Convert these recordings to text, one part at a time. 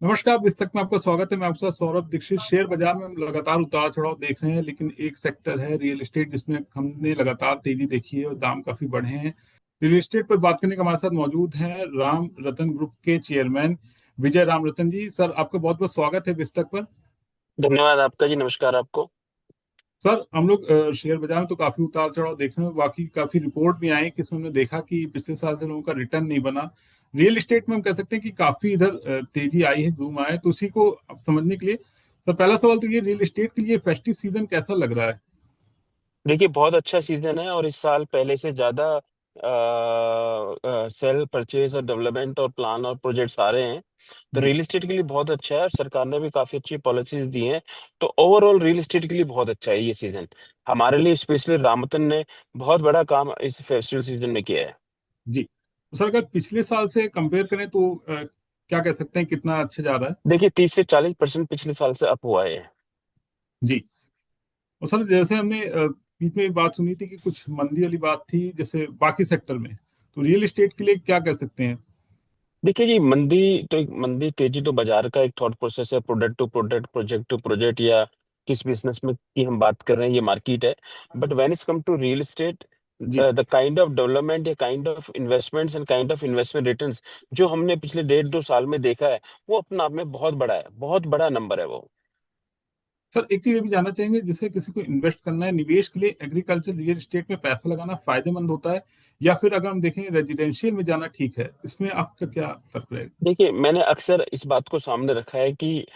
नमस्कार। इस तक में आपका स्वागत है। मैं आपके साथ सौरभ दीक्षित। शेयर बाजार में हम लगातार उतार चढ़ाव देख रहे हैं, लेकिन एक सेक्टर है रियल एस्टेट जिसमें हमने लगातार तेजी देखी है और दाम काफी बढ़े हैं। रियल एस्टेट पर बात करने के हमारे साथ मौजूद हैं राम रतन ग्रुप के चेयरमैन विजय राम रतन जी। सर, आपका बहुत बहुत स्वागत है विस्तक पर। धन्यवाद आपका जी। नमस्कार आपको। सर, हम लोग शेयर बाजार में तो काफी उतार चढ़ाव देख रहे हैं। बाकी काफी रिपोर्ट भी आई कि इसमें हमने देखा कि पिछले साल से लोगों का रिटर्न नहीं बना। रियल एस्टेट में हम कह सकते हैं कि काफी इधर तेजी आई है, बूम आया है। तो उसी को अब समझने के लिए सर, पहला सवाल तो ये, रियल एस्टेट के लिए फेस्टिव सीजन कैसा लग रहा है? देखिए, बहुत अच्छा सीजन है और इस साल पहले से ज्यादा सेल परचेज और डेवलपमेंट और प्लान और प्रोजेक्ट्स आ रहे हैं। तो जी रियल एस्टेट के लिए बहुत अच्छा है और सरकार ने भी काफी अच्छी पॉलिसीज दी हैं। तो ओवरऑल रियल एस्टेट के लिए बहुत अच्छा है ये सीजन। हमारे लिए स्पेशली रामतन ने बहुत बड़ा काम इस फेस्टिवल सीजन में किया है। जी। तो सर, अगर पिछले साल से कंपेयर करें तो क्या कह सकते हैं, कितना अच्छा जा रहा है? देखिए, 30 से 40% पिछले साल से अप हुआ है। जी। और सर, जैसे हमने बीच में बात सुनी थी कि कुछ मंदी वाली बात थी जैसे बाकी सेक्टर में, तो रियल एस्टेट के लिए क्या कह सकते हैं? देखिए जी, मंदी तेजी तो बाजार का एक थॉट प्रोसेस है। Product to product, project to project, या किस बिजनेस में की हम बात कर रहे हैं, ये मार्केट है। But when it's come to real estate, जी। द काइंड ऑफ डेवलपमेंट या kind of investments and kind of investment returns जो हमने पिछले 1.5-2 साल में देखा है, वो अपने आप में बहुत बड़ा है, बहुत बड़ा नंबर है वो। सर, एक चीज ये भी जानना चाहेंगे, जैसे किसी को इन्वेस्ट करना है निवेश के लिए, एग्रीकल्चर रियल एस्टेट में पैसा लगाना फायदेमंद होता है, या फिर अगर हम देखें रेजिडेंशियल में जाना ठीक है? इसमें आपका क्या तर्क रहेगा? देखिए, मैंने अक्सर इस बात को सामने रखा है कि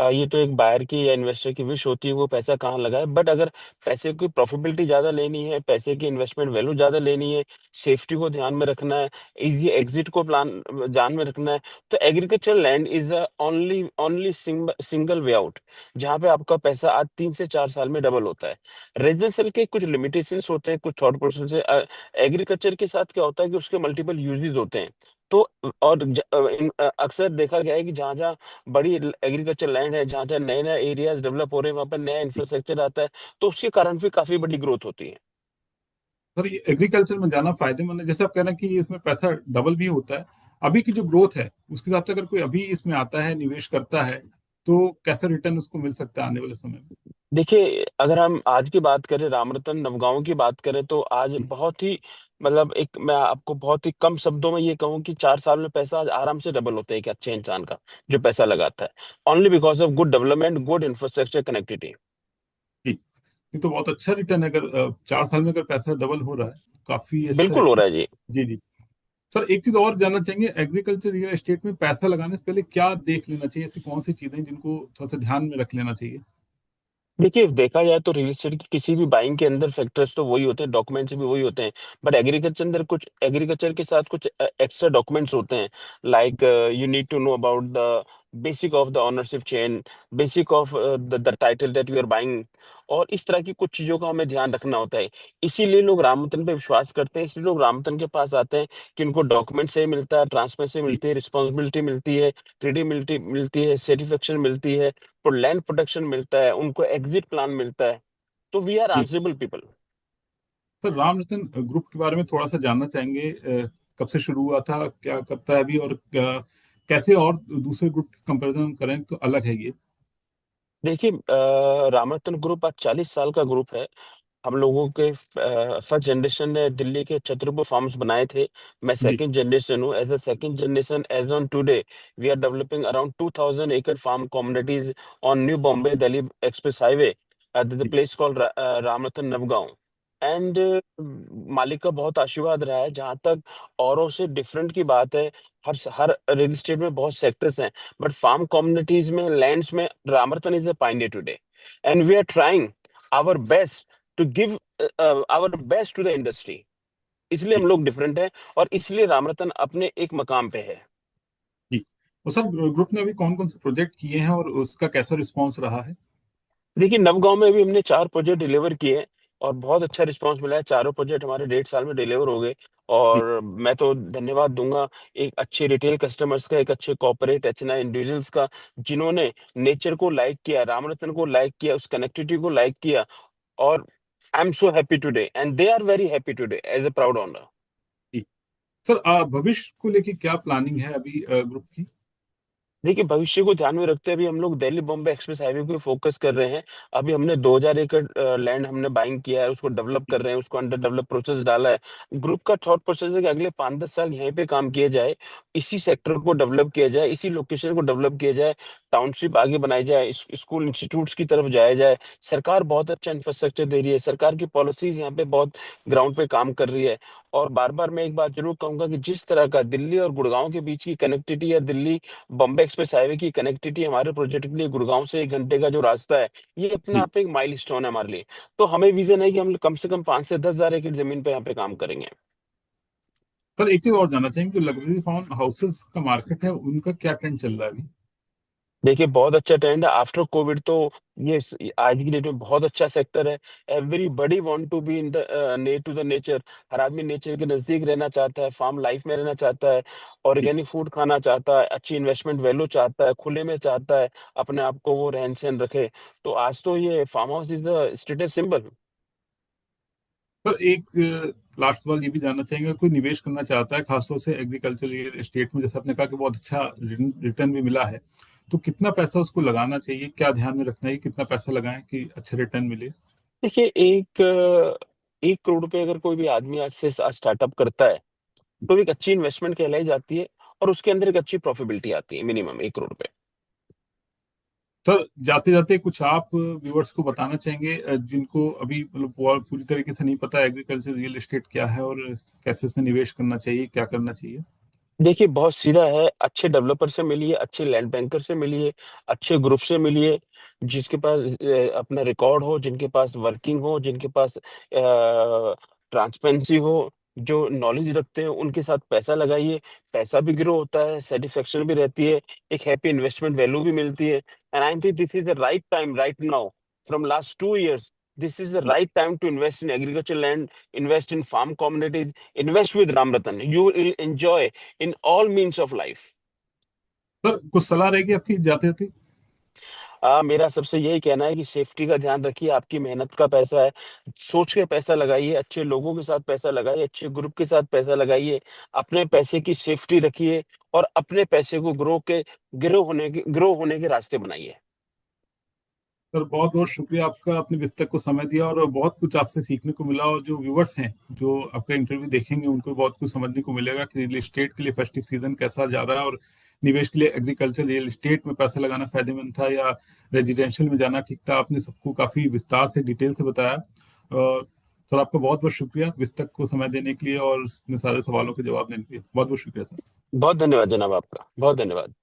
ये तो एक बायर की या इन्वेस्टर की विश होती है वो पैसा कहाँ लगाए। बट अगर पैसे की प्रॉफिटेबिलिटी ज्यादा लेनी है, पैसे की इन्वेस्टमेंट वैल्यू ज्यादा लेनी है, सेफ्टी को ध्यान में रखना है, इजी एग्जिट को प्लान ध्यान में रखना है, तो agriculture land is only only single way out, जहाँ पे आपका पैसा आज 3 से 4 साल में डबल होता है। रेजिडेंशियल के कुछ लिमिटेशंस होते हैं, कुछ थॉट प्रोसेस है। एग्रीकल्चर के साथ क्या होता है कि उसके मल्टीपल यूजेस होते हैं। तो और अक्सर देखा गया है कि जहाँ जहाँ बड़ी एग्रीकल्चर लैंड है, जहाँ जहाँ नए नए एरियाज डेवलप हो रहे हैं, वहाँ पर नया इंफ्रास्ट्रक्चर आता है, तो उसके कारण भी काफी बड़ी ग्रोथ होती है। सर, ये एग्रीकल्चर में जाना फायदेमंद है, जैसे आप कह रहे हैं कि इसमें पैसा डबल भी होता है। अभी की जो ग्रोथ है उसके हिसाब से अगर कोई अभी इसमें आता है, निवेश करता है, तो कैसा रिटर्न उसको मिल सकता है आने वाले समय में? देखिए, अगर हम आज की बात करें, रामरतन नवगांव की बात करें, तो आज जी बहुत ही मतलब एक मैं आपको बहुत ही कम शब्दों में ये कहूँ कि 4 साल में पैसा आज आराम से डबल होता है एक अच्छे इंसान का, जो पैसा लगाता है, only because of good development, good infrastructure connectivity. जी। ये तो बहुत अच्छा रिटर्न है। अगर 4 साल में अगर पैसा डबल हो रहा है तो काफी अच्छा बिल्कुल हो रिटर्न। रहा है जी। जी जी। सर, एक चीज और जानना चाहेंगे, एग्रीकल्चर रियल एस्टेट में पैसा लगाने से पहले क्या देख लेना चाहिए? ऐसी कौन सी चीजें हैं जिनको थोड़ा सा ध्यान में रख लेना चाहिए? देखिए, देखा जाए तो रियल एस्टेट की किसी भी बाइंग के अंदर फैक्टर्स तो वही होते हैं, डॉक्यूमेंट्स भी वही होते हैं। बट एग्रीकल्चर के साथ कुछ एक्स्ट्रा डॉक्यूमेंट्स होते हैं। Like you need to know about the basic of the ownership chain, basic of the title that you are buying, और इस तरह की कुछ चीजों का हमें ध्यान रखना होता है। इसीलिए लोग रामतन पे विश्वास करते हैं, इसलिए लोग रामतन के पास आते हैं कि उनको डॉक्यूमेंट सही मिलता है, ट्रांसपेरेंसी जी मिलती है, रिस्पॉन्सिबिलिटी मिलती है, क्रेडिबिलिटी मिलती है, सर्टिफिकेशन मिलती है, लैंड प्रोटेक्शन मिलता है, उनको एग्जिट प्लान मिलता है। तो वी आर जी। Answerable people. Sir, Ramratan group के बारे में थोड़ा सा जानना चाहेंगे। कब से शुरू हुआ था, क्या करता है अभी, और कैसे और दूसरे ग्रुप की कंपैरिजन करें तो अलग है ये? देखिए, रामरतन ग्रुप आज 40 साल का ग्रुप है। हम लोगों के फर्स्ट जनरेशन ने दिल्ली के छतरपुर फार्म्स बनाए थे। मैं जी सेकंड जनरेशन हूँ। As a second generation, as on today, we are developing around 2000 एकड़ farm communities on new Bombay Delhi express highway at the जी place called Ramratan Navgaon. And मालिक का बहुत आशीर्वाद रहा है। जहां तक औरों से डिफरेंट की बात है, हर रियल एस्टेट में बहुत सेक्टर्स हैं, बट फार्म कम्युनिटीज में, लैंड्स में, Ramratan is the pioneer today. And we are trying our best to give our best to the industry. इसलिए जी हम लोग डिफरेंट हैं और इसलिए रामरतन अपने एक मकाम पे है। जी। और सर, ग्रुप ने अभी कौन कौन से प्रोजेक्ट किए हैं और उसका कैसा रिस्पॉन्स रहा है? देखिए, नवगांव में भी हमने 4 प्रोजेक्ट डिलीवर किए हैं और बहुत अच्छा रिस्पांस मिला है। चारों प्रोजेक्ट हमारे 1.5 साल में डिलीवर हो गए। जी और मैं तो धन्यवाद दूंगा एक अच्छे रिटेल कस्टमर्स का, एक अच्छे कॉर्पोरेट एचएनआई इंडिविजुअल्स का, जिन्होंने नेचर को लाइक किया, रामरतन को लाइक किया, उस कनेक्टिविटी को लाइक किया। और I am so happy today and they are very happy today as a proud owner. जी। सर, भविष्य को लेके क्या प्लानिंग है अभी ग्रुप की? देखिए, भविष्य को ध्यान में रखते हुए हम लोग दिल्ली बॉम्बे एक्सप्रेस हाईवे पे फोकस कर रहे हैं। अभी हमने 2000 एकड़ लैंड हमने बाइंग किया है, उसको डेवलप कर रहे हैं, उसको अंडर डेवलप प्रोसेस डाला है। ग्रुप का थॉट प्रोसेस है कि अगले 5-10 साल यहीं पे काम किया जाए, इसी सेक्टर को डेवलप किया जाए, इसी लोकेशन को डेवलप किया जाए, टाउनशिप आगे बनाई जाए, स्कूल इंस्टीट्यूट्स की तरफ जाया जाए। सरकार बहुत अच्छा इंफ्रास्ट्रक्चर दे रही है, सरकार की पॉलिसीज यहाँ पे बहुत ग्राउंड पे काम कर रही है। और बार-बार मैं एक बात ज़रूर कहूँगा कि जिस तरह का दिल्ली और गुड़गाँव के बीच की कनेक्टिविटी या दिल्ली बॉम्बे एक्सप्रेस हाईवे की कनेक्टिविटी हमारे प्रोजेक्ट के लिए गुड़गांव से 1 घंटे का जो रास्ता है, ये अपने जी। आप में एक माइलस्टोन है हमारे लिए। तो हमें विज़न है कि हम कम से कम 5 से 10 हज़ार एकड़ ज़मीन पे यहाँ पे काम करेंगे। सर एक चीज और जानना चाहेंगे, जो लग्जरी फार्म हाउसेस का मार्केट है उनका क्या ट्रेंड चल रहा है अभी? देखिए, बहुत अच्छा ट्रेंड है। आफ्टर कोविड तो ये आज की डेट में बहुत अच्छा सेक्टर है। Everybody want to be in the near to the nature. हर आदमी नेचर के नज़दीक रहना चाहता है, फार्म लाइफ में रहना चाहता है, जी। ऑर्गेनिक फूड खाना चाहता है, अच्छी इन्वेस्टमेंट वैल्यू चाहता है, खुले में चाहता है, अपने आप को वो रहन-सहन रखे। तो आज तो ये farm house is the status symbol. Sir एक लास्ट सवाल ये भी जानना चाहेंगे, कोई निवेश करना चाहता है खासतौर से एग्रीकल्चर रियल एस्टेट में, जैसे आपने कहा कि बहुत अच्छा रिटर्न भी मिला है, तो कितना पैसा उसको लगाना चाहिए, क्या ध्यान में रखना है, कितना पैसा लगाएं कि अच्छा रिटर्न मिले? देखिए, 1 करोड़ रुपए अगर कोई भी आदमी आज से स्टार्टअप करता है, तो एक अच्छी इन्वेस्टमेंट कहलाई जाती है और उसके अंदर एक अच्छी प्रॉफिटेबिलिटी आती है मिनिमम 1 करोड़ रुपए। सर जाते जाते कुछ आप व्यूअर्स को बताना चाहेंगे जिनको अभी मतलब पूरी तरीके से नहीं पता एग्रीकल्चर रियल एस्टेट क्या है और कैसे इसमें निवेश करना चाहिए, क्या करना चाहिए? देखिए, बहुत सीधा है, अच्छे डेवलपर से मिलिए, अच्छे लैंड बैंकर से मिलिए, अच्छे ग्रुप से मिलिए, जिसके पास अपना रिकॉर्ड हो, जिनके पास वर्किंग हो, जिनके पास ट्रांसपेरेंसी हो, जो नॉलेज रखते हैं, उनके साथ पैसा लगाइए। पैसा भी ग्रो होता है, सैटिस्फैक्शन भी रहती है, एक हैप्पी इन्वेस्टमेंट वैल्यू भी मिलती है। And I think this is the right time right now from last 2 years, this is the right time to invest in agriculture land, invest in farm communities, invest with Ramratan. You will enjoy in all means of life। Sir कुछ सलाह रहेगी आपकी जाते जाते? मेरा सबसे यही कहना है कि सेफ्टी का ध्यान रखिए, आपकी मेहनत का पैसा है, सोच के पैसा लगाइए, अच्छे लोगों के साथ पैसा लगाइए, अच्छे ग्रुप के साथ पैसा लगाइए, अपने पैसे की सेफ्टी रखिए और अपने पैसे को ग्रो होने के रास्ते बनाइए। सर बहुत बहुत शुक्रिया आपका, अपने विस्तृत को समय दिया और बहुत कुछ आपसे सीखने को मिला, और जो व्यूवर्स हैं जो आपका इंटरव्यू देखेंगे उनको बहुत कुछ समझने को मिलेगा कि रियल एस्टेट के लिए फेस्टिव सीजन कैसा जा रहा है, और निवेश के लिए एग्रीकल्चर रियल एस्टेट में पैसा लगाना फायदेमंद था या रेजिडेंशियल में जाना ठीक था। आपने सबको काफी विस्तार से डिटेल से बताया। और सर आपका बहुत बहुत शुक्रिया विस्तृत को समय देने के लिए और अपने सारे सवालों के जवाब देने के लिए। बहुत बहुत शुक्रिया सर। बहुत धन्यवाद जनाब आपका, बहुत धन्यवाद।